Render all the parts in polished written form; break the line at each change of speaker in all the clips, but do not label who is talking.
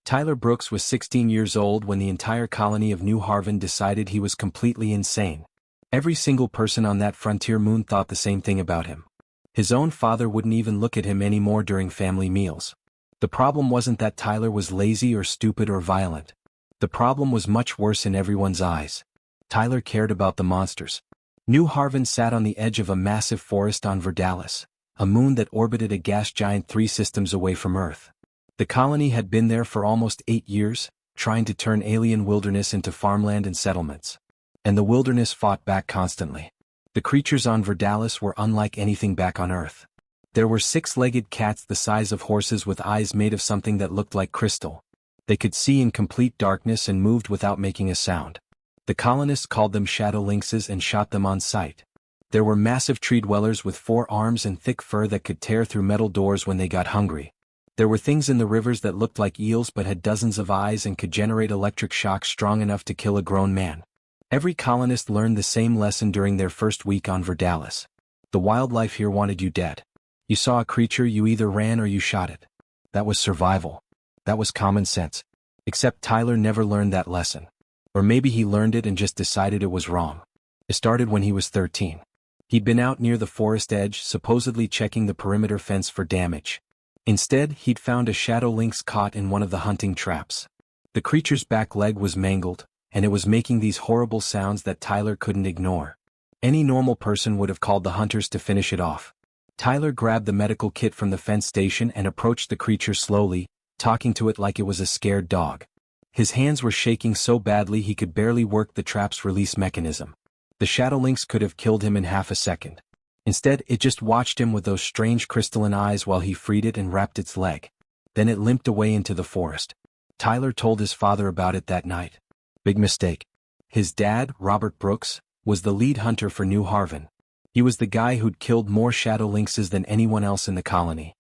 Tyler Brooks was 16 years old when the entire colony of New Haven decided he was completely insane. Every single person on that frontier moon thought the same thing about him. His own father wouldn't even look at him anymore during family meals. The problem wasn't that Tyler was lazy or stupid or violent. The problem was much worse in everyone's eyes. Tyler cared about the monsters. New Haven sat on the edge of a massive forest on Verdalis, a moon that orbited a gas giant 3 systems away from Earth. The colony had been there for almost 8 years, trying to turn alien wilderness into farmland and settlements. And the wilderness fought back constantly. The creatures on Verdalis were unlike anything back on Earth. There were 6-legged cats the size of horses with eyes made of something that looked like crystal. They could see in complete darkness and moved without making a sound. The colonists called them shadow lynxes and shot them on sight. There were massive tree dwellers with 4 arms and thick fur that could tear through metal doors when they got hungry. There were things in the rivers that looked like eels but had dozens of eyes and could generate electric shocks strong enough to kill a grown man. Every colonist learned the same lesson during their first week on Verdalis. The wildlife here wanted you dead. You saw a creature, you either ran or you shot it. That was survival. That was common sense. Except Tyler never learned that lesson. Or maybe he learned it and just decided it was wrong. It started when he was 13. He'd been out near the forest edge, supposedly checking the perimeter fence for damage. Instead, he'd found a shadow lynx caught in one of the hunting traps. The creature's back leg was mangled, and it was making these horrible sounds that Tyler couldn't ignore. Any normal person would have called the hunters to finish it off. Tyler grabbed the medical kit from the fence station and approached the creature slowly, talking to it like it was a scared dog. His hands were shaking so badly he could barely work the trap's release mechanism. The shadow lynx could have killed him in half a second. Instead, it just watched him with those strange crystalline eyes while he freed it and wrapped its leg. Then it limped away into the forest. Tyler told his father about it that night. Big mistake. His dad, Robert Brooks, was the lead hunter for New Haven. He was the guy who'd killed more shadow lynxes than anyone else in the colony.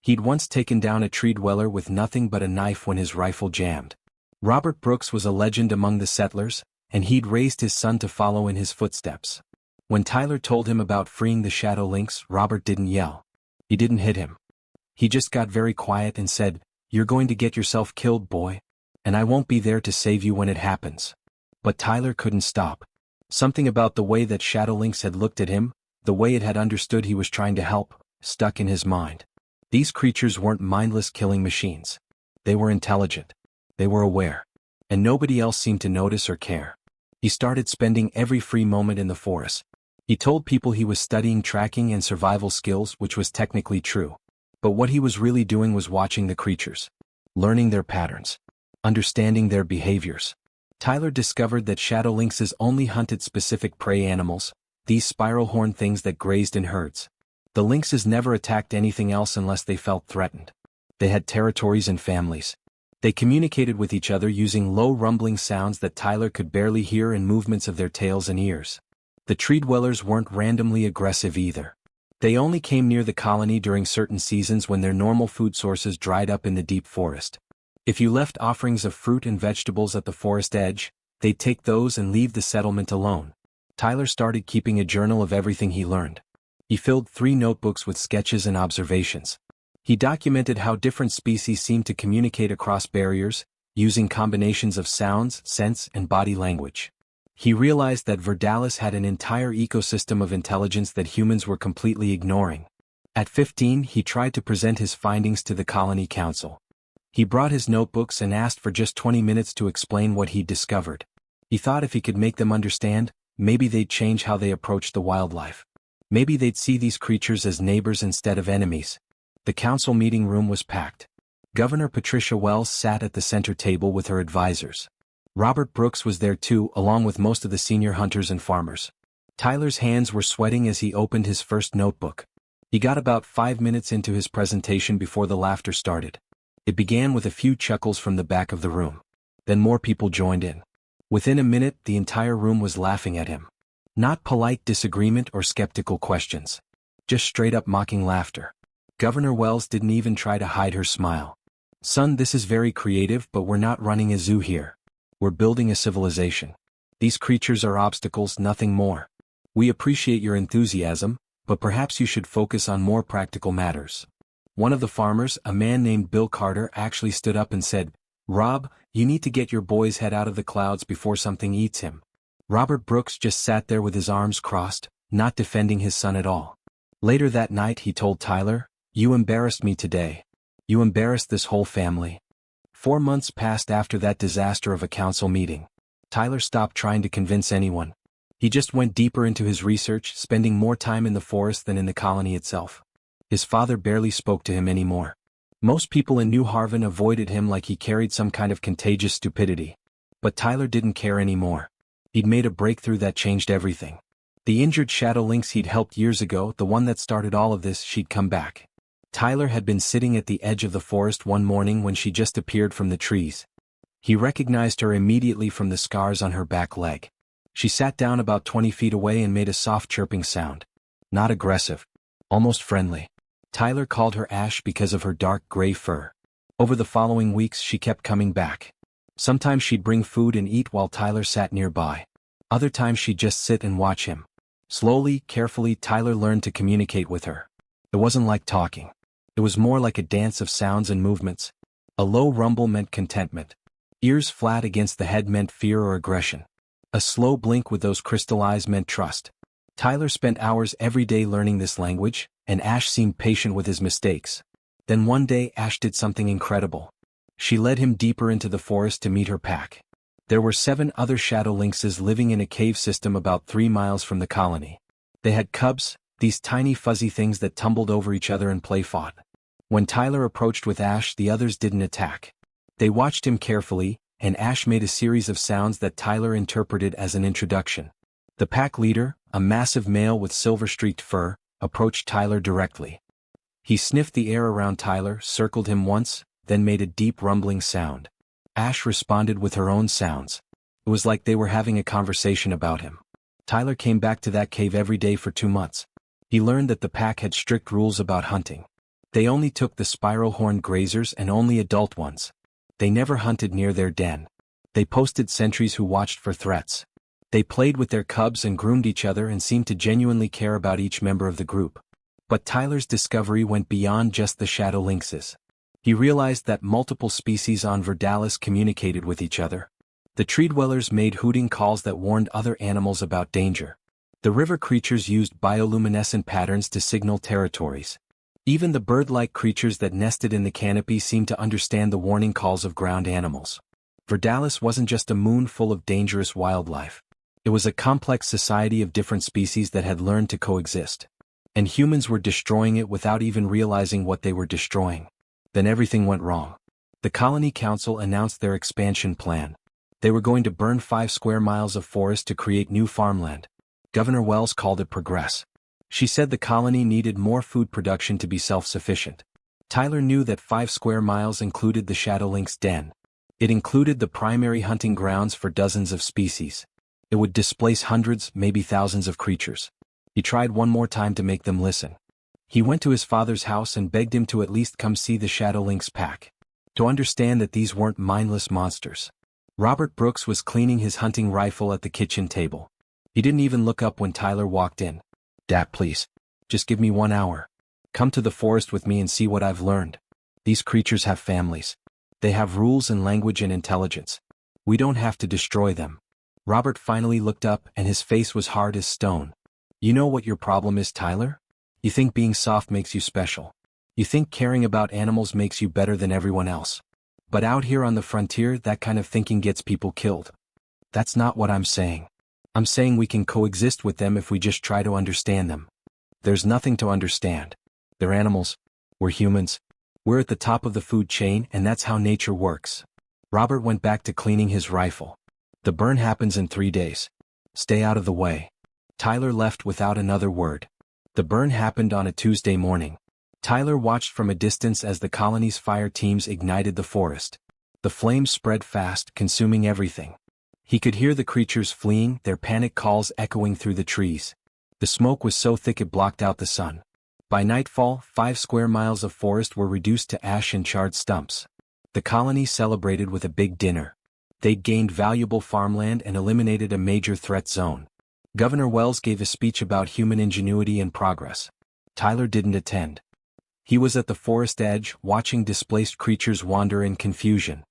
He'd once taken down a tree dweller with nothing but a knife when his rifle jammed. Robert Brooks was a legend among the settlers, and he'd raised his son to follow in his footsteps. When Tyler told him about freeing the shadow lynx, Robert didn't yell. He didn't hit him. He just got very quiet and said, "You're going to get yourself killed, boy. And I won't be there to save you when it happens." But Tyler couldn't stop. Something about the way that shadow lynx had looked at him, the way it had understood he was trying to help, stuck in his mind. These creatures weren't mindless killing machines. They were intelligent. They were aware. And nobody else seemed to notice or care. He started spending every free moment in the forest. He told people he was studying tracking and survival skills, which was technically true. But what he was really doing was watching the creatures. Learning their patterns. Understanding their behaviors. Tyler discovered that shadow lynxes only hunted specific prey animals, these spiral-horned things that grazed in herds. The lynxes never attacked anything else unless they felt threatened. They had territories and families. They communicated with each other using low rumbling sounds that Tyler could barely hear and movements of their tails and ears. The tree dwellers weren't randomly aggressive either. They only came near the colony during certain seasons when their normal food sources dried up in the deep forest. If you left offerings of fruit and vegetables at the forest edge, they'd take those and leave the settlement alone. Tyler started keeping a journal of everything he learned. He filled 3 notebooks with sketches and observations. He documented how different species seemed to communicate across barriers, using combinations of sounds, scents, and body language. He realized that Verdalis had an entire ecosystem of intelligence that humans were completely ignoring. At 15, he tried to present his findings to the colony council. He brought his notebooks and asked for just 20 minutes to explain what he'd discovered. He thought if he could make them understand, maybe they'd change how they approached the wildlife. Maybe they'd see these creatures as neighbors instead of enemies. The council meeting room was packed. Governor Patricia Wells sat at the center table with her advisors. Robert Brooks was there too, along with most of the senior hunters and farmers. Tyler's hands were sweating as he opened his first notebook. He got about 5 minutes into his presentation before the laughter started. It began with a few chuckles from the back of the room. Then more people joined in. Within a minute, the entire room was laughing at him. Not polite disagreement or skeptical questions. Just straight-up mocking laughter. Governor Wells didn't even try to hide her smile. "Son, this is very creative, but we're not running a zoo here. We're building a civilization. These creatures are obstacles, nothing more. We appreciate your enthusiasm, but perhaps you should focus on more practical matters." One of the farmers, a man named Bill Carter, actually stood up and said, "Rob, you need to get your boy's head out of the clouds before something eats him." Robert Brooks just sat there with his arms crossed, not defending his son at all. Later that night he told Tyler, "You embarrassed me today. You embarrassed this whole family." 4 months passed after that disaster of a council meeting. Tyler stopped trying to convince anyone. He just went deeper into his research, spending more time in the forest than in the colony itself. His father barely spoke to him anymore. Most people in New Haven avoided him like he carried some kind of contagious stupidity. But Tyler didn't care anymore. He'd made a breakthrough that changed everything. The injured shadow lynx he'd helped years ago, the one that started all of this, she'd come back. Tyler had been sitting at the edge of the forest one morning when she just appeared from the trees. He recognized her immediately from the scars on her back leg. She sat down about 20 feet away and made a soft chirping sound. Not aggressive. Almost friendly. Tyler called her Ash because of her dark gray fur. Over the following weeks she kept coming back. Sometimes she'd bring food and eat while Tyler sat nearby. Other times she'd just sit and watch him. Slowly, carefully, Tyler learned to communicate with her. It wasn't like talking. It was more like a dance of sounds and movements. A low rumble meant contentment. Ears flat against the head meant fear or aggression. A slow blink with those crystal eyes meant trust. Tyler spent hours every day learning this language, and Ash seemed patient with his mistakes. Then one day Ash did something incredible. She led him deeper into the forest to meet her pack. There were 7 other shadow lynxes living in a cave system about 3 miles from the colony. They had cubs, these tiny fuzzy things that tumbled over each other and play fought. When Tyler approached with Ash, the others didn't attack. They watched him carefully, and Ash made a series of sounds that Tyler interpreted as an introduction. The pack leader, a massive male with silver-streaked fur, approached Tyler directly. He sniffed the air around Tyler, circled him once, then made a deep rumbling sound. Ash responded with her own sounds. It was like they were having a conversation about him. Tyler came back to that cave every day for 2 months. He learned that the pack had strict rules about hunting. They only took the spiral-horned grazers and only adult ones. They never hunted near their den. They posted sentries who watched for threats. They played with their cubs and groomed each other and seemed to genuinely care about each member of the group. But Tyler's discovery went beyond just the shadow lynxes. He realized that multiple species on Verdalis communicated with each other. The tree dwellers made hooting calls that warned other animals about danger. The river creatures used bioluminescent patterns to signal territories. Even the bird-like creatures that nested in the canopy seemed to understand the warning calls of ground animals. Verdalis wasn't just a moon full of dangerous wildlife. It was a complex society of different species that had learned to coexist. And humans were destroying it without even realizing what they were destroying. Then everything went wrong. The Colony Council announced their expansion plan. They were going to burn 5 square miles of forest to create new farmland. Governor Wells called it progress. She said the colony needed more food production to be self-sufficient. Tyler knew that 5 square miles included the shadow lynx den. It included the primary hunting grounds for dozens of species. It would displace hundreds, maybe thousands of creatures. He tried one more time to make them listen. He went to his father's house and begged him to at least come see the shadow lynx pack. To understand that these weren't mindless monsters. Robert Brooks was cleaning his hunting rifle at the kitchen table. He didn't even look up when Tyler walked in. "Dad, please. Just give me 1 hour. Come to the forest with me and see what I've learned. These creatures have families. They have rules and language and intelligence. We don't have to destroy them." Robert finally looked up and his face was hard as stone. "You know what your problem is, Tyler? You think being soft makes you special. You think caring about animals makes you better than everyone else. But out here on the frontier, that kind of thinking gets people killed. That's not what I'm saying. I'm saying we can coexist with them if we just try to understand them. There's nothing to understand. They're animals. We're humans. We're at the top of the food chain, and that's how nature works." Robert went back to cleaning his rifle. "The burn happens in 3 days. Stay out of the way." Tyler left without another word. The burn happened on a Tuesday morning. Tyler watched from a distance as the colony's fire teams ignited the forest. The flames spread fast, consuming everything. He could hear the creatures fleeing, their panic calls echoing through the trees. The smoke was so thick it blocked out the sun. By nightfall, 5 square miles of forest were reduced to ash and charred stumps. The colony celebrated with a big dinner. They'd gained valuable farmland and eliminated a major threat zone. Governor Wells gave a speech about human ingenuity and progress. Tyler didn't attend. He was at the forest edge, watching displaced creatures wander in confusion.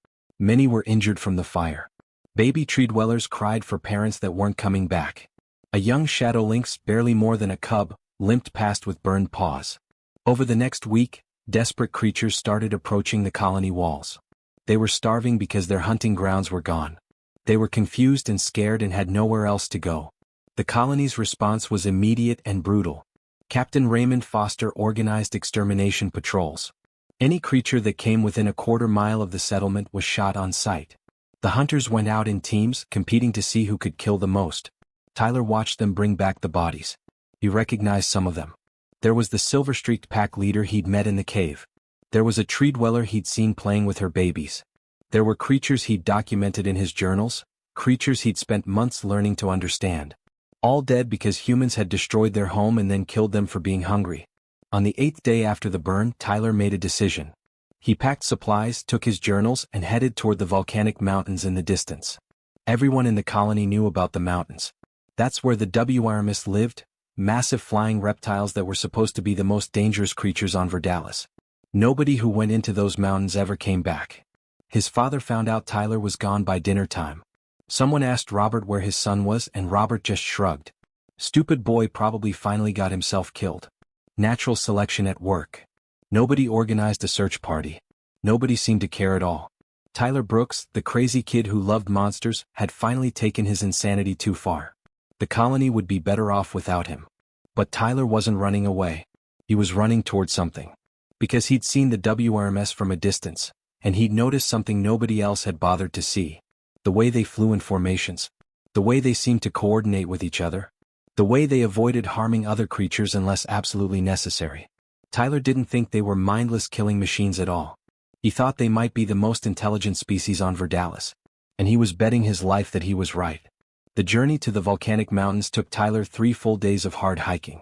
Many were injured from the fire. Baby tree dwellers cried for parents that weren't coming back. A young shadow lynx, barely more than a cub, limped past with burned paws. Over the next week, desperate creatures started approaching the colony walls. They were starving because their hunting grounds were gone. They were confused and scared and had nowhere else to go. The colony's response was immediate and brutal. Captain Raymond Foster organized extermination patrols. Any creature that came within a quarter mile of the settlement was shot on sight. The hunters went out in teams, competing to see who could kill the most. Tyler watched them bring back the bodies. He recognized some of them. There was the silver-streaked pack leader he'd met in the cave. There was a tree dweller he'd seen playing with her babies. There were creatures he'd documented in his journals, creatures he'd spent months learning to understand. All dead because humans had destroyed their home and then killed them for being hungry. On the 8th day after the burn, Tyler made a decision. He packed supplies, took his journals, and headed toward the volcanic mountains in the distance. Everyone in the colony knew about the mountains. That's where the WRMs lived, massive flying reptiles that were supposed to be the most dangerous creatures on Verdalis. Nobody who went into those mountains ever came back. His father found out Tyler was gone by dinner time. Someone asked Robert where his son was, and Robert just shrugged. Stupid boy, probably finally got himself killed. Natural selection at work. Nobody organized a search party. Nobody seemed to care at all. Tyler Brooks, the crazy kid who loved monsters, had finally taken his insanity too far. The colony would be better off without him. But Tyler wasn't running away. He was running toward something. Because he'd seen the WRMs from a distance, and he'd noticed something nobody else had bothered to see. The way they flew in formations. The way they seemed to coordinate with each other. The way they avoided harming other creatures unless absolutely necessary. Tyler didn't think they were mindless killing machines at all. He thought they might be the most intelligent species on Verdalis. And he was betting his life that he was right. The journey to the volcanic mountains took Tyler 3 full days of hard hiking.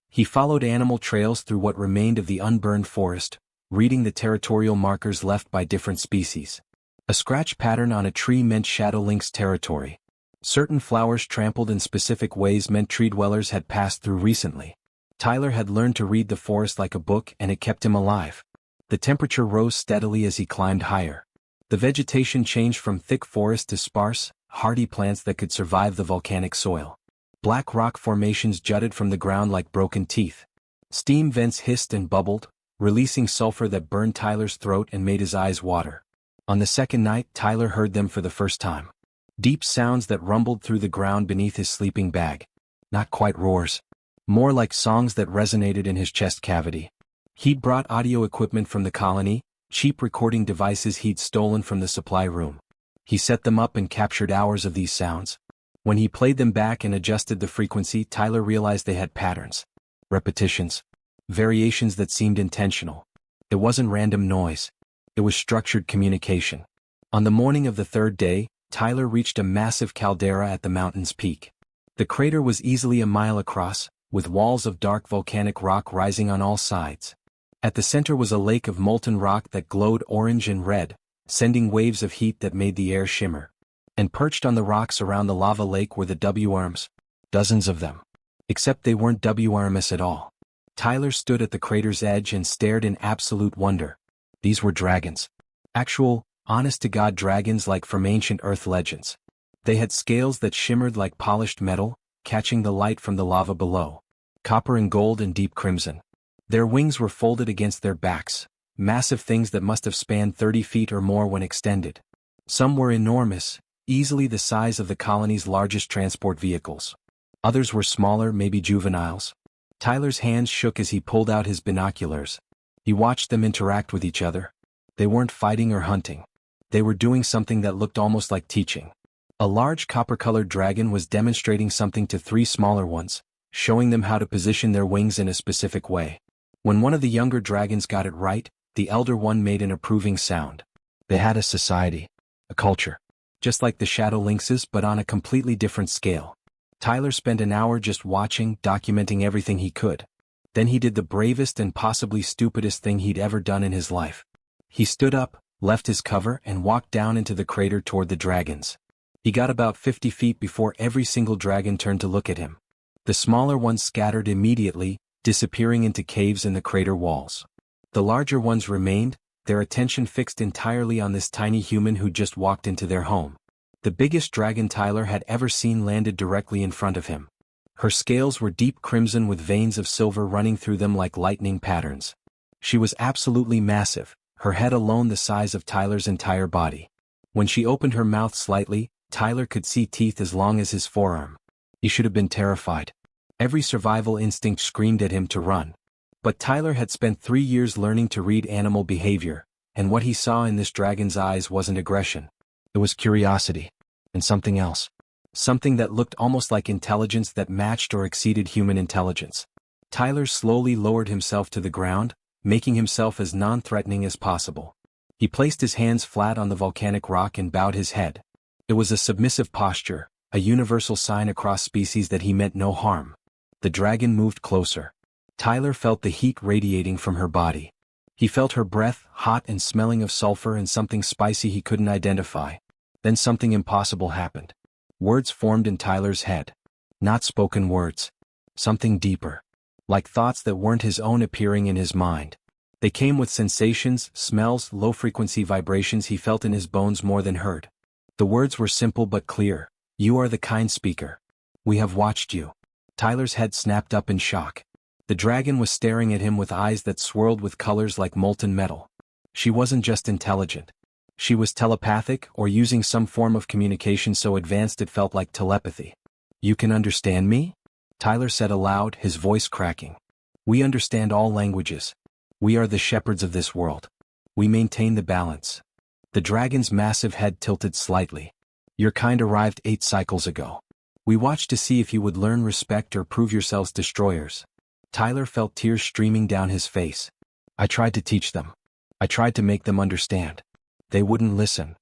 He followed animal trails through what remained of the unburned forest, reading the territorial markers left by different species. A scratch pattern on a tree meant shadow lynx territory. Certain flowers trampled in specific ways meant tree dwellers had passed through recently. Tyler had learned to read the forest like a book, and it kept him alive. The temperature rose steadily as he climbed higher. The vegetation changed from thick forest to sparse, hardy plants that could survive the volcanic soil. Black rock formations jutted from the ground like broken teeth. Steam vents hissed and bubbled, releasing sulfur that burned Tyler's throat and made his eyes water. On the second night, Tyler heard them for the first time. Deep sounds that rumbled through the ground beneath his sleeping bag. Not quite roars. More like songs that resonated in his chest cavity. He'd brought audio equipment from the colony, cheap recording devices he'd stolen from the supply room. He set them up and captured hours of these sounds. When he played them back and adjusted the frequency, Tyler realized they had patterns. Repetitions. Variations that seemed intentional. It wasn't random noise. It was structured communication. On the morning of the 3rd day, Tyler reached a massive caldera at the mountain's peak. The crater was easily a mile across, with walls of dark volcanic rock rising on all sides. At the center was a lake of molten rock that glowed orange and red, sending waves of heat that made the air shimmer. And perched on the rocks around the lava lake were the WRMs. Dozens of them. Except they weren't WRMs at all. Tyler stood at the crater's edge and stared in absolute wonder. These were dragons. Actual, honest-to-God dragons like from ancient Earth legends. They had scales that shimmered like polished metal, catching the light from the lava below. Copper and gold and deep crimson. Their wings were folded against their backs, massive things that must have spanned 30 feet or more when extended. Some were enormous, easily the size of the colony's largest transport vehicles. Others were smaller, maybe juveniles. Tyler's hands shook as he pulled out his binoculars. He watched them interact with each other. They weren't fighting or hunting. They were doing something that looked almost like teaching. A large copper-colored dragon was demonstrating something to 3 smaller ones, showing them how to position their wings in a specific way. When one of the younger dragons got it right, the elder one made an approving sound. They had a society. A culture. Just like the shadow lynxes, but on a completely different scale. Tyler spent an hour just watching, documenting everything he could. Then he did the bravest and possibly stupidest thing he'd ever done in his life. He stood up, left his cover, and walked down into the crater toward the dragons. He got about 50 feet before every single dragon turned to look at him. The smaller ones scattered immediately, disappearing into caves in the crater walls. The larger ones remained, their attention fixed entirely on this tiny human who just walked into their home. The biggest dragon Tyler had ever seen landed directly in front of him. Her scales were deep crimson with veins of silver running through them like lightning patterns. She was absolutely massive, her head alone the size of Tyler's entire body. When she opened her mouth slightly, Tyler could see teeth as long as his forearm. He should have been terrified. Every survival instinct screamed at him to run. But Tyler had spent 3 years learning to read animal behavior, and what he saw in this dragon's eyes wasn't aggression. It was curiosity. And something else. Something that looked almost like intelligence that matched or exceeded human intelligence. Tyler slowly lowered himself to the ground, making himself as non-threatening as possible. He placed his hands flat on the volcanic rock and bowed his head. It was a submissive posture, a universal sign across species that he meant no harm. The dragon moved closer. Tyler felt the heat radiating from her body. He felt her breath, hot and smelling of sulfur and something spicy he couldn't identify. Then something impossible happened. Words formed in Tyler's head. Not spoken words. Something deeper. Like thoughts that weren't his own appearing in his mind. They came with sensations, smells, low-frequency vibrations he felt in his bones more than heard. The words were simple but clear. You are the kind speaker. We have watched you. Tyler's head snapped up in shock. The dragon was staring at him with eyes that swirled with colors like molten metal. She wasn't just intelligent. She was telepathic or using some form of communication so advanced it felt like telepathy. You can understand me? Tyler said aloud, his voice cracking. We understand all languages. We are the shepherds of this world. We maintain the balance. The dragon's massive head tilted slightly. Your kind arrived 8 cycles ago. We watched to see if you would learn respect or prove yourselves destroyers. Tyler felt tears streaming down his face. I tried to teach them. I tried to make them understand. They wouldn't listen.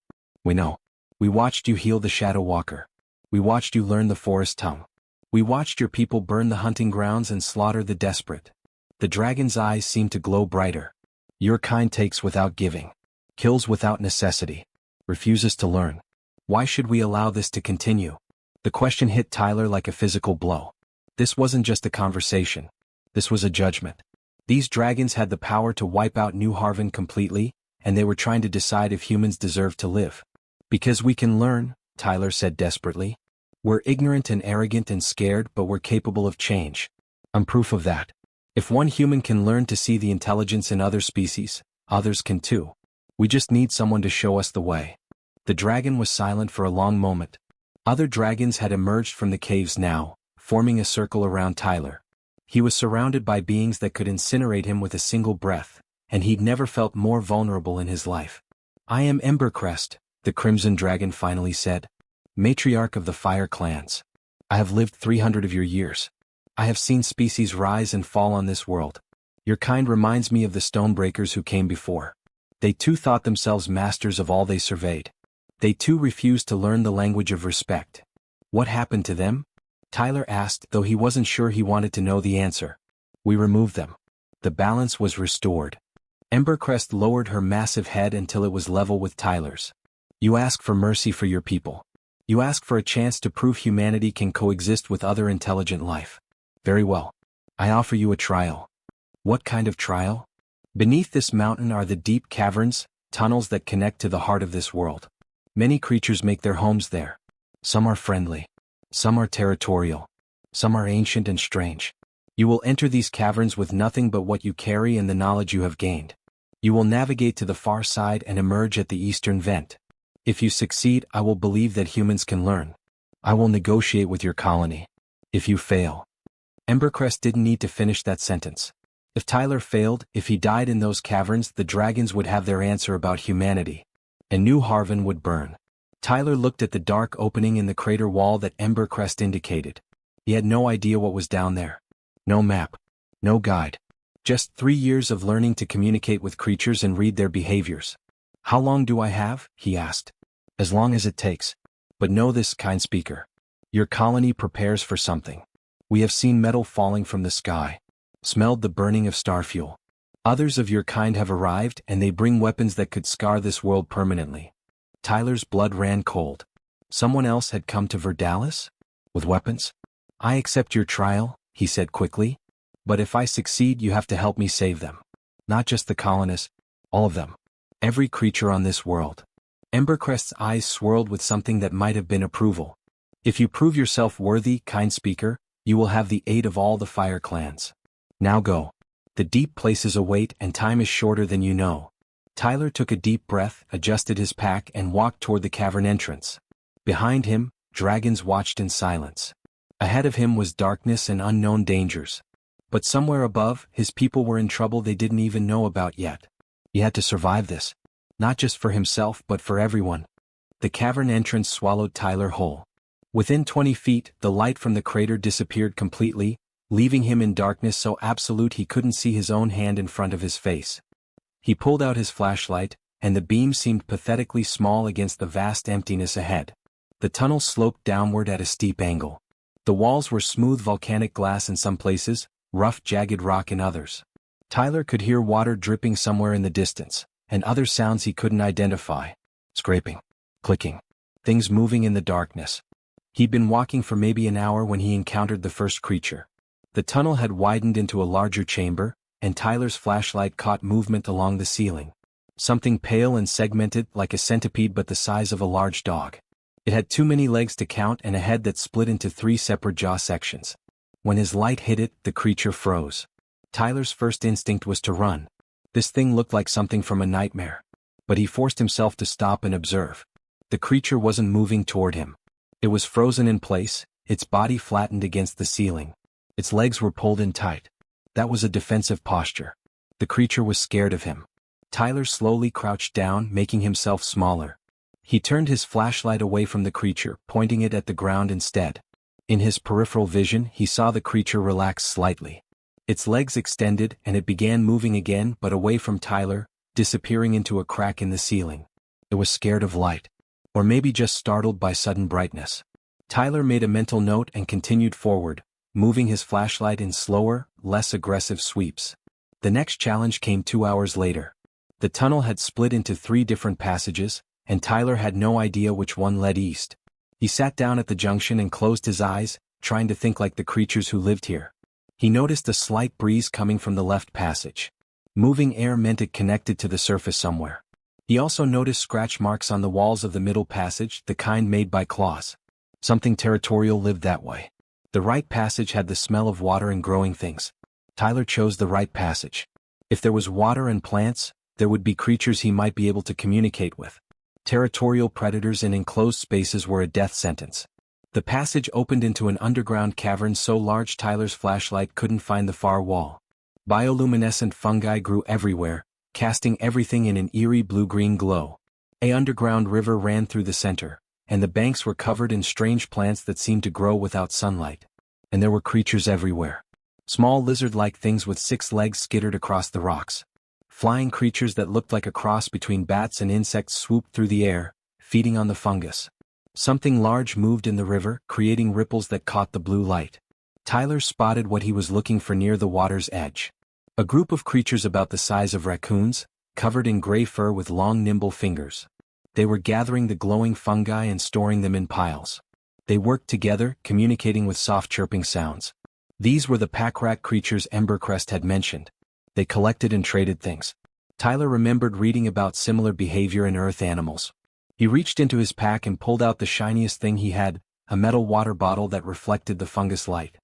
We know. We watched you heal the Shadow Walker. We watched you learn the forest tongue. We watched your people burn the hunting grounds and slaughter the desperate. The dragon's eyes seemed to glow brighter. Your kind takes without giving. Kills without necessity. Refuses to learn. Why should we allow this to continue? The question hit Tyler like a physical blow. This wasn't just a conversation. This was a judgment. These dragons had the power to wipe out New Haven completely, and they were trying to decide if humans deserve to live. Because we can learn, Tyler said desperately. We're ignorant and arrogant and scared, but we're capable of change. I'm proof of that. If one human can learn to see the intelligence in other species, others can too. We just need someone to show us the way. The dragon was silent for a long moment. Other dragons had emerged from the caves now, forming a circle around Tyler. He was surrounded by beings that could incinerate him with a single breath, and he'd never felt more vulnerable in his life. I am Embercrest, the Crimson Dragon finally said. Matriarch of the Fire Clans. I have lived 300 of your years. I have seen species rise and fall on this world. Your kind reminds me of the Stonebreakers who came before. They too thought themselves masters of all they surveyed. They too refused to learn the language of respect. What happened to them? Tyler asked, though he wasn't sure he wanted to know the answer. We removed them. The balance was restored. Embercrest lowered her massive head until it was level with Tyler's. You ask for mercy for your people. You ask for a chance to prove humanity can coexist with other intelligent life. Very well. I offer you a trial. What kind of trial? Beneath this mountain are the deep caverns, tunnels that connect to the heart of this world. Many creatures make their homes there. Some are friendly. Some are territorial. Some are ancient and strange. You will enter these caverns with nothing but what you carry and the knowledge you have gained. You will navigate to the far side and emerge at the eastern vent. If you succeed, I will believe that humans can learn. I will negotiate with your colony. If you fail. Embercrest didn't need to finish that sentence. If Tyler failed, if he died in those caverns, the dragons would have their answer about humanity. And New Haven would burn. Tyler looked at the dark opening in the crater wall that Embercrest indicated. He had no idea what was down there. No map. No guide. Just 3 years of learning to communicate with creatures and read their behaviors. How long do I have? He asked. As long as it takes. But know this, kind speaker. Your colony prepares for something. We have seen metal falling from the sky. Smelled the burning of starfuel. Others of your kind have arrived and they bring weapons that could scar this world permanently. Tyler's blood ran cold. Someone else had come to Verdalis? With weapons? I accept your trial, he said quickly. But if I succeed, you have to help me save them. Not just the colonists, all of them. Every creature on this world. Embercrest's eyes swirled with something that might have been approval. If you prove yourself worthy, kind speaker, you will have the aid of all the fire clans. Now go. The deep places await and time is shorter than you know. Tyler took a deep breath, adjusted his pack and walked toward the cavern entrance. Behind him, dragons watched in silence. Ahead of him was darkness and unknown dangers. But somewhere above, his people were in trouble they didn't even know about yet. He had to survive this. Not just for himself but for everyone. The cavern entrance swallowed Tyler whole. Within 20 feet, the light from the crater disappeared completely, leaving him in darkness so absolute he couldn't see his own hand in front of his face. He pulled out his flashlight, and the beam seemed pathetically small against the vast emptiness ahead. The tunnel sloped downward at a steep angle. The walls were smooth volcanic glass in some places, rough jagged rock in others. Tyler could hear water dripping somewhere in the distance, and other sounds he couldn't identify. Scraping. Clicking. Things moving in the darkness. He'd been walking for maybe an hour when he encountered the first creature. The tunnel had widened into a larger chamber, and Tyler's flashlight caught movement along the ceiling. Something pale and segmented like a centipede but the size of a large dog. It had too many legs to count and a head that split into 3 separate jaw sections. When his light hit it, the creature froze. Tyler's first instinct was to run. This thing looked like something from a nightmare. But he forced himself to stop and observe. The creature wasn't moving toward him. It was frozen in place, its body flattened against the ceiling. Its legs were pulled in tight. That was a defensive posture. The creature was scared of him. Tyler slowly crouched down, making himself smaller. He turned his flashlight away from the creature, pointing it at the ground instead. In his peripheral vision, he saw the creature relax slightly. Its legs extended and it began moving again but away from Tyler, disappearing into a crack in the ceiling. It was scared of light. Or maybe just startled by sudden brightness. Tyler made a mental note and continued forward, moving his flashlight in slower, less aggressive sweeps. The next challenge came 2 hours later. The tunnel had split into 3 different passages, and Tyler had no idea which one led east. He sat down at the junction and closed his eyes, trying to think like the creatures who lived here. He noticed a slight breeze coming from the left passage. Moving air meant it connected to the surface somewhere. He also noticed scratch marks on the walls of the middle passage, the kind made by claws. Something territorial lived that way. The right passage had the smell of water and growing things. Tyler chose the right passage. If there was water and plants, there would be creatures he might be able to communicate with. Territorial predators in enclosed spaces were a death sentence. The passage opened into an underground cavern so large Tyler's flashlight couldn't find the far wall. Bioluminescent fungi grew everywhere, casting everything in an eerie blue-green glow. An underground river ran through the center, and the banks were covered in strange plants that seemed to grow without sunlight. And there were creatures everywhere. Small lizard-like things with 6 legs skittered across the rocks. Flying creatures that looked like a cross between bats and insects swooped through the air, feeding on the fungus. Something large moved in the river, creating ripples that caught the blue light. Tyler spotted what he was looking for near the water's edge. A group of creatures about the size of raccoons, covered in gray fur with long nimble fingers. They were gathering the glowing fungi and storing them in piles. They worked together, communicating with soft chirping sounds. These were the pack-rat creatures Embercrest had mentioned. They collected and traded things. Tyler remembered reading about similar behavior in earth animals. He reached into his pack and pulled out the shiniest thing he had, a metal water bottle that reflected the fungus light.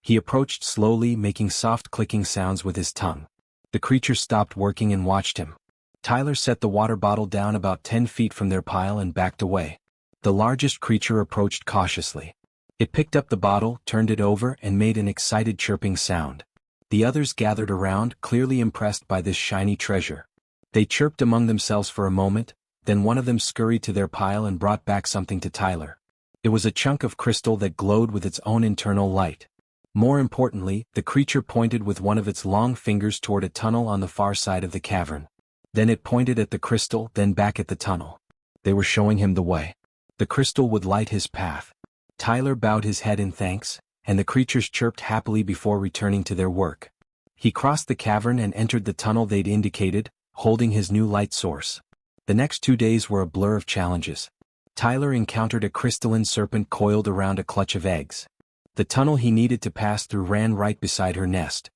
He approached slowly, making soft clicking sounds with his tongue. The creature stopped working and watched him. Tyler set the water bottle down about 10 feet from their pile and backed away. The largest creature approached cautiously. It picked up the bottle, turned it over, and made an excited chirping sound. The others gathered around, clearly impressed by this shiny treasure. They chirped among themselves for a moment, then one of them scurried to their pile and brought back something to Tyler. It was a chunk of crystal that glowed with its own internal light. More importantly, the creature pointed with one of its long fingers toward a tunnel on the far side of the cavern. Then it pointed at the crystal, then back at the tunnel. They were showing him the way. The crystal would light his path. Tyler bowed his head in thanks, and the creatures chirped happily before returning to their work. He crossed the cavern and entered the tunnel they'd indicated, holding his new light source. The next 2 days were a blur of challenges. Tyler encountered a crystalline serpent coiled around a clutch of eggs. The tunnel he needed to pass through ran right beside her nest.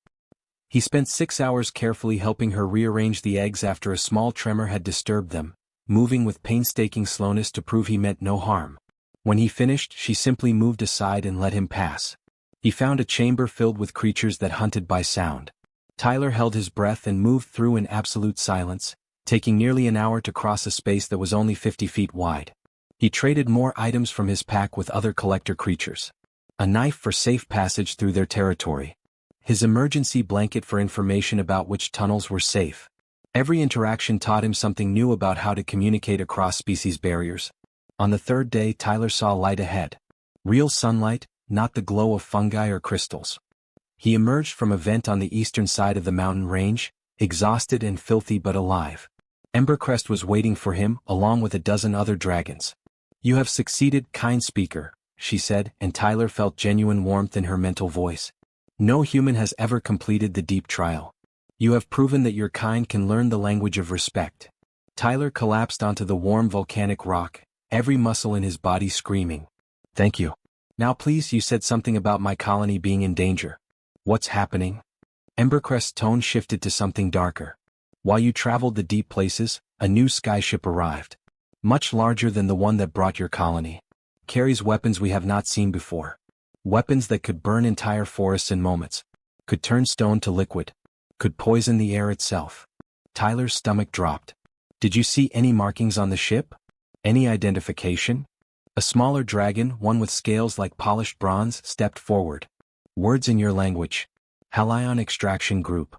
He spent 6 hours carefully helping her rearrange the eggs after a small tremor had disturbed them, moving with painstaking slowness to prove he meant no harm. When he finished, she simply moved aside and let him pass. He found a chamber filled with creatures that hunted by sound. Tyler held his breath and moved through in absolute silence, taking nearly an hour to cross a space that was only 50 feet wide. He traded more items from his pack with other collector creatures. A knife for safe passage through their territory. His emergency blanket for information about which tunnels were safe. Every interaction taught him something new about how to communicate across species barriers. On the third day, Tyler saw light ahead. Real sunlight, not the glow of fungi or crystals. He emerged from a vent on the eastern side of the mountain range, exhausted and filthy but alive. Embercrest was waiting for him, along with a dozen other dragons. "You have succeeded, kind speaker," she said, and Tyler felt genuine warmth in her mental voice. "No human has ever completed the deep trial. You have proven that your kind can learn the language of respect." Tyler collapsed onto the warm volcanic rock, every muscle in his body screaming, "Thank you. Now please, you said something about my colony being in danger. What's happening?" Embercrest's tone shifted to something darker. "While you traveled the deep places, a new skyship arrived. Much larger than the one that brought your colony. Carries weapons we have not seen before. Weapons that could burn entire forests in moments. Could turn stone to liquid. Could poison the air itself." Tyler's stomach dropped. "Did you see any markings on the ship? Any identification?" A smaller dragon, one with scales like polished bronze, stepped forward. "Words in your language. Helion Extraction Group."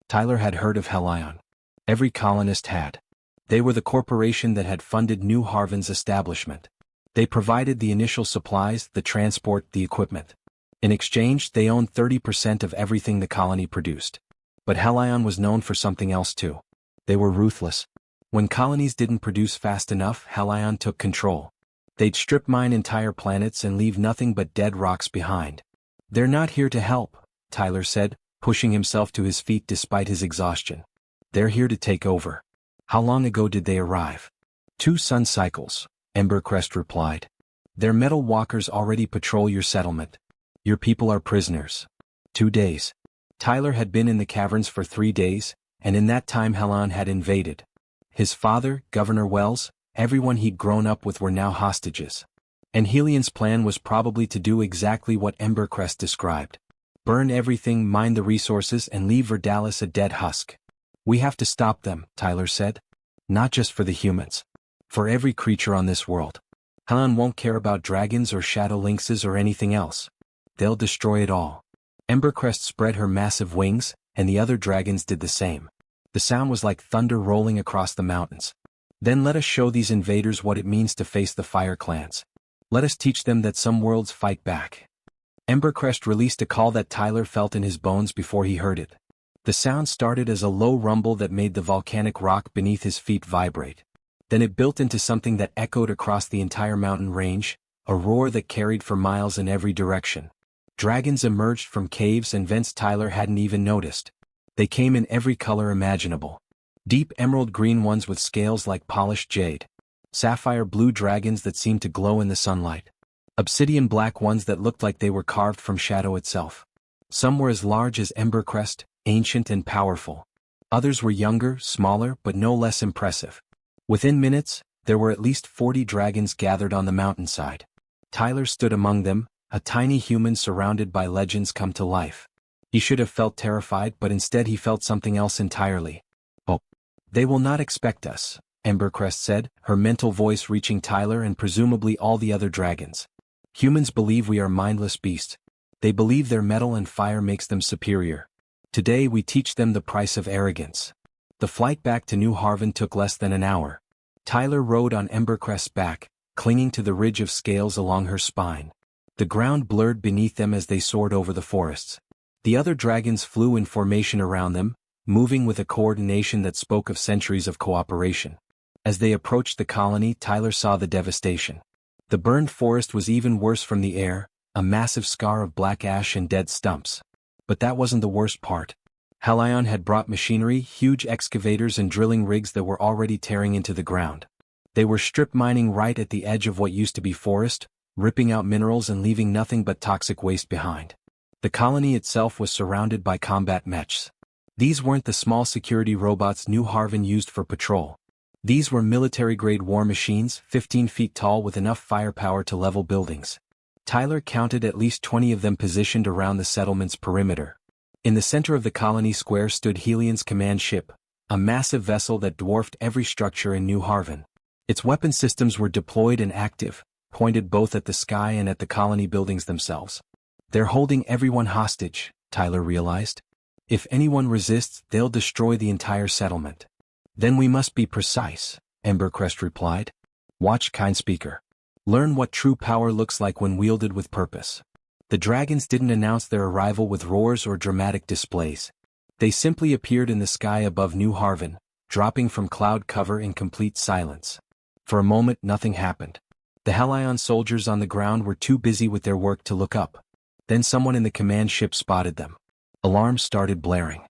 Tyler had heard of Helion. Every colonist had. They were the corporation that had funded New Harvin's establishment. They provided the initial supplies, the transport, the equipment. In exchange, they owned 30% of everything the colony produced. But Helion was known for something else too. They were ruthless. When colonies didn't produce fast enough, Helion took control. They'd strip mine entire planets and leave nothing but dead rocks behind. "They're not here to help," Tyler said, pushing himself to his feet despite his exhaustion. "They're here to take over." "How long ago did they arrive?" 2 sun cycles, Embercrest replied. "Their metal walkers already patrol your settlement. Your people are prisoners." 2 days. Tyler had been in the caverns for 3 days, and in that time Helion had invaded. His father, Governor Wells, everyone he'd grown up with were now hostages. And Helion's plan was probably to do exactly what Embercrest described. Burn everything, mine the resources, and leave Verdalis a dead husk. "We have to stop them," Tyler said. "Not just for the humans. For every creature on this world. Helion won't care about dragons or shadow lynxes or anything else. They'll destroy it all." Embercrest spread her massive wings, and the other dragons did the same. The sound was like thunder rolling across the mountains. "Then let us show these invaders what it means to face the fire clans. Let us teach them that some worlds fight back." Embercrest released a call that Tyler felt in his bones before he heard it. The sound started as a low rumble that made the volcanic rock beneath his feet vibrate. Then it built into something that echoed across the entire mountain range, a roar that carried for miles in every direction. Dragons emerged from caves and vents Tyler hadn't even noticed. They came in every color imaginable. Deep emerald green ones with scales like polished jade. Sapphire blue dragons that seemed to glow in the sunlight. Obsidian black ones that looked like they were carved from shadow itself. Some were as large as Embercrest, ancient and powerful. Others were younger, smaller, but no less impressive. Within minutes, there were at least 40 dragons gathered on the mountainside. Tyler stood among them, a tiny human surrounded by legends come to life. He should have felt terrified, but instead he felt something else entirely. "Oh, they will not expect us," Embercrest said, her mental voice reaching Tyler and presumably all the other dragons. "Humans believe we are mindless beasts. They believe their metal and fire makes them superior. Today we teach them the price of arrogance." The flight back to New Harvin took less than an hour. Tyler rode on Embercrest's back, clinging to the ridge of scales along her spine. The ground blurred beneath them as they soared over the forests. The other dragons flew in formation around them, moving with a coordination that spoke of centuries of cooperation. As they approached the colony, Tyler saw the devastation. The burned forest was even worse from the air, a massive scar of black ash and dead stumps. But that wasn't the worst part. Helion had brought machinery, huge excavators and drilling rigs that were already tearing into the ground. They were strip mining right at the edge of what used to be forest, ripping out minerals and leaving nothing but toxic waste behind. The colony itself was surrounded by combat mechs. These weren't the small security robots New Haven used for patrol. These were military-grade war machines, 15 feet tall with enough firepower to level buildings. Tyler counted at least 20 of them positioned around the settlement's perimeter. In the center of the colony square stood Helion's command ship, a massive vessel that dwarfed every structure in New Haven. Its weapon systems were deployed and active, pointed both at the sky and at the colony buildings themselves. They're holding everyone hostage, Tyler realized. If anyone resists, they'll destroy the entire settlement. Then we must be precise, Embercrest replied. Watch, kind speaker. Learn what true power looks like when wielded with purpose. The dragons didn't announce their arrival with roars or dramatic displays. They simply appeared in the sky above New Haven, dropping from cloud cover in complete silence. For a moment nothing happened. The Hellion soldiers on the ground were too busy with their work to look up. Then someone in the command ship spotted them. Alarms started blaring.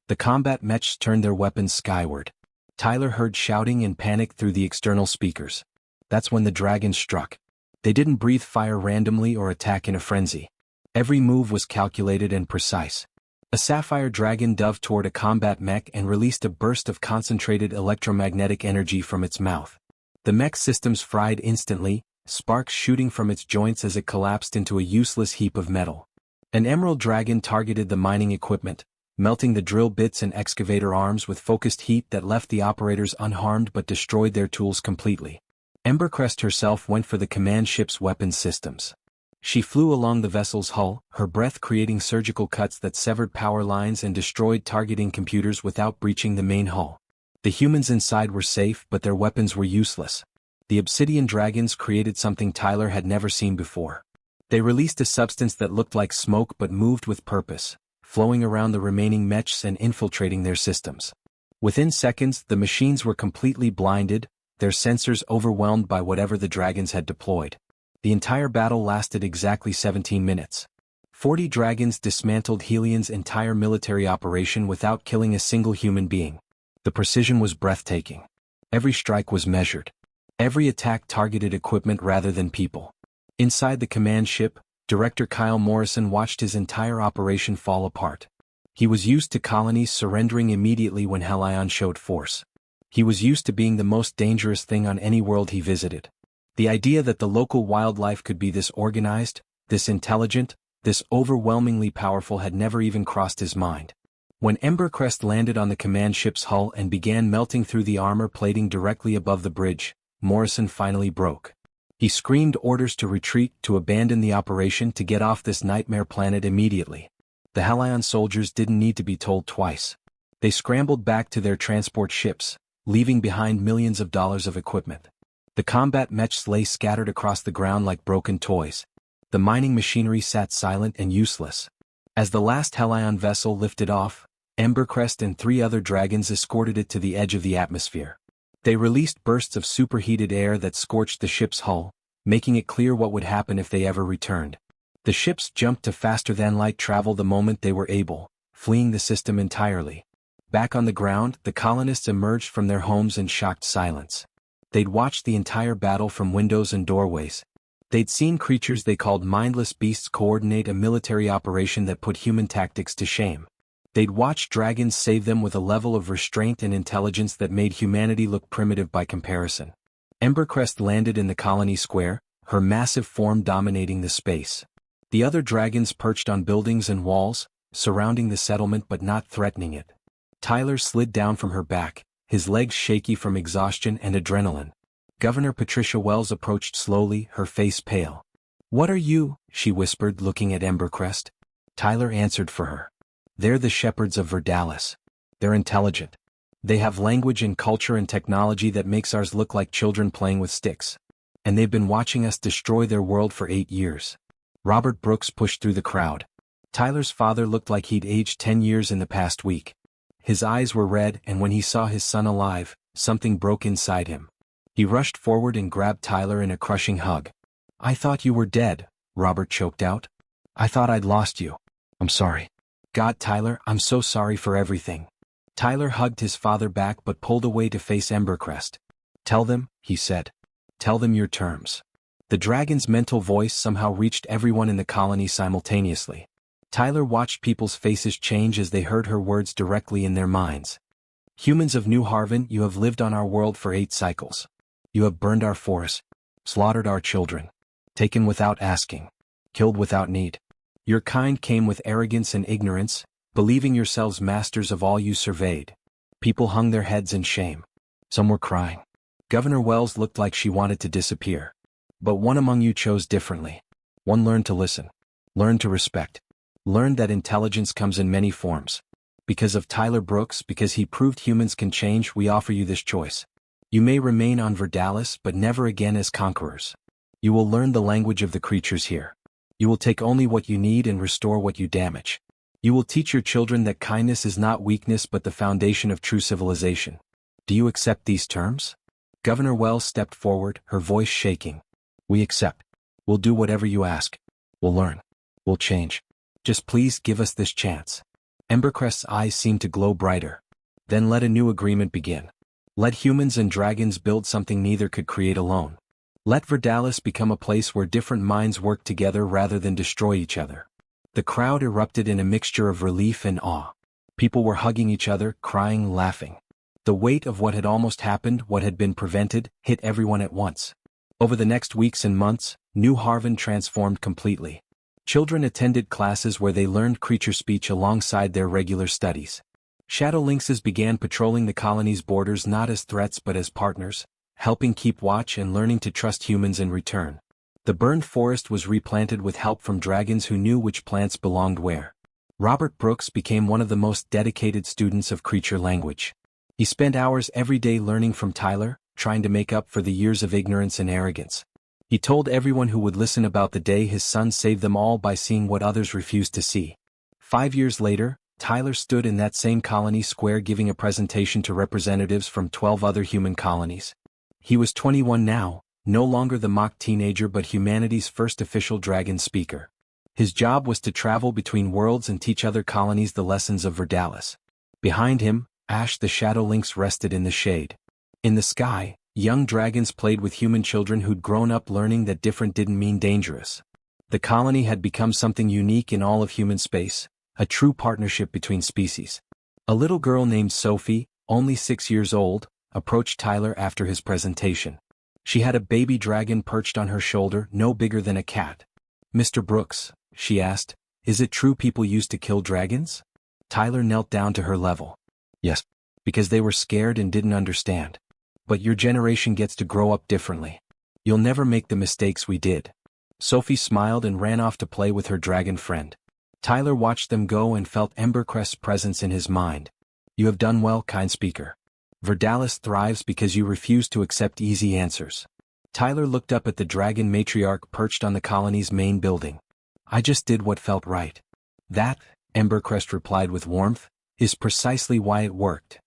The combat mechs turned their weapons skyward. Tyler heard shouting and panic through the external speakers. That's when the dragons struck. They didn't breathe fire randomly or attack in a frenzy. Every move was calculated and precise. A sapphire dragon dove toward a combat mech and released a burst of concentrated electromagnetic energy from its mouth. The mech systems fried instantly, sparks shooting from its joints as it collapsed into a useless heap of metal. An emerald dragon targeted the mining equipment, melting the drill bits and excavator arms with focused heat that left the operators unharmed but destroyed their tools completely. Embercrest herself went for the command ship's weapons systems. She flew along the vessel's hull, her breath creating surgical cuts that severed power lines and destroyed targeting computers without breaching the main hull. The humans inside were safe, but their weapons were useless. The obsidian dragons created something Tyler had never seen before. They released a substance that looked like smoke but moved with purpose, flowing around the remaining mechs and infiltrating their systems. Within seconds, the machines were completely blinded, their sensors overwhelmed by whatever the dragons had deployed. The entire battle lasted exactly 17 minutes. 40 dragons dismantled Helion's entire military operation without killing a single human being. The precision was breathtaking. Every strike was measured. Every attack targeted equipment rather than people. Inside the command ship, Director Kyle Morrison watched his entire operation fall apart. He was used to colonies surrendering immediately when Hellion showed force. He was used to being the most dangerous thing on any world he visited. The idea that the local wildlife could be this organized, this intelligent, this overwhelmingly powerful had never even crossed his mind. When Embercrest landed on the command ship's hull and began melting through the armor plating directly above the bridge, Morrison finally broke. He screamed orders to retreat, to abandon the operation, to get off this nightmare planet immediately. The Hellion soldiers didn't need to be told twice. They scrambled back to their transport ships, leaving behind millions of dollars of equipment. The combat mechs lay scattered across the ground like broken toys. The mining machinery sat silent and useless. As the last Hellion vessel lifted off, Embercrest and 3 other dragons escorted it to the edge of the atmosphere. They released bursts of superheated air that scorched the ship's hull, making it clear what would happen if they ever returned. The ships jumped to faster-than-light travel the moment they were able, fleeing the system entirely. Back on the ground, the colonists emerged from their homes in shocked silence. They'd watched the entire battle from windows and doorways. They'd seen creatures they called mindless beasts coordinate a military operation that put human tactics to shame. They'd watched dragons save them with a level of restraint and intelligence that made humanity look primitive by comparison. Embercrest landed in the colony square, her massive form dominating the space. The other dragons perched on buildings and walls, surrounding the settlement but not threatening it. Tyler slid down from her back, his legs shaky from exhaustion and adrenaline. Governor Patricia Wells approached slowly, her face pale. "What are you?" she whispered, looking at Embercrest. Tyler answered for her. "They're the shepherds of Verdalis. They're intelligent. They have language and culture and technology that makes ours look like children playing with sticks. And they've been watching us destroy their world for 8 years." Robert Brooks pushed through the crowd. Tyler's father looked like he'd aged 10 years in the past week. His eyes were red, and when he saw his son alive, something broke inside him. He rushed forward and grabbed Tyler in a crushing hug. "I thought you were dead," Robert choked out. "I thought I'd lost you. I'm sorry." "God, Tyler, I'm so sorry for everything." Tyler hugged his father back but pulled away to face Embercrest. "Tell them," he said. "Tell them your terms." The dragon's mental voice somehow reached everyone in the colony simultaneously. Tyler watched people's faces change as they heard her words directly in their minds. Humans of New Haven, you have lived on our world for 8 cycles. You have burned our forests, slaughtered our children, taken without asking, killed without need. Your kind came with arrogance and ignorance, believing yourselves masters of all you surveyed. People hung their heads in shame. Some were crying. Governor Wells looked like she wanted to disappear. But one among you chose differently. One learned to listen, learned to respect, learned that intelligence comes in many forms. Because of Tyler Brooks, because he proved humans can change, we offer you this choice. You may remain on Verdalis, but never again as conquerors. You will learn the language of the creatures here. You will take only what you need and restore what you damage. You will teach your children that kindness is not weakness but the foundation of true civilization. Do you accept these terms? Governor Wells stepped forward, her voice shaking. We accept. We'll do whatever you ask. We'll learn. We'll change. Just please give us this chance. Embercrest's eyes seemed to glow brighter. Then let a new agreement begin. Let humans and dragons build something neither could create alone. Let Verdalis become a place where different minds work together rather than destroy each other. The crowd erupted in a mixture of relief and awe. People were hugging each other, crying, laughing. The weight of what had almost happened, what had been prevented, hit everyone at once. Over the next weeks and months, New Haven transformed completely. Children attended classes where they learned creature speech alongside their regular studies. Shadow lynxes began patrolling the colony's borders not as threats but as partners, helping keep watch and learning to trust humans in return. The burned forest was replanted with help from dragons who knew which plants belonged where. Robert Brooks became one of the most dedicated students of creature language. He spent hours every day learning from Tyler, trying to make up for the years of ignorance and arrogance. He told everyone who would listen about the day his son saved them all by seeing what others refused to see. 5 years later, Tyler stood in that same colony square giving a presentation to representatives from 12 other human colonies. He was 21 now, no longer the mock teenager but humanity's first official dragon speaker. His job was to travel between worlds and teach other colonies the lessons of Verdalis. Behind him, Ash the Shadow Lynx rested in the shade. In the sky, young dragons played with human children who'd grown up learning that different didn't mean dangerous. The colony had become something unique in all of human space, a true partnership between species. A little girl named Sophie, only 6 years old, approached Tyler after his presentation. She had a baby dragon perched on her shoulder, no bigger than a cat. Mr. Brooks, she asked, is it true people used to kill dragons? Tyler knelt down to her level. Yes, because they were scared and didn't understand. But your generation gets to grow up differently. You'll never make the mistakes we did. Sophie smiled and ran off to play with her dragon friend. Tyler watched them go and felt Embercrest's presence in his mind. You have done well, kind speaker. Verdalis thrives because you refuse to accept easy answers. Tyler looked up at the dragon matriarch perched on the colony's main building. I just did what felt right. That, Embercrest replied with warmth, is precisely why it worked.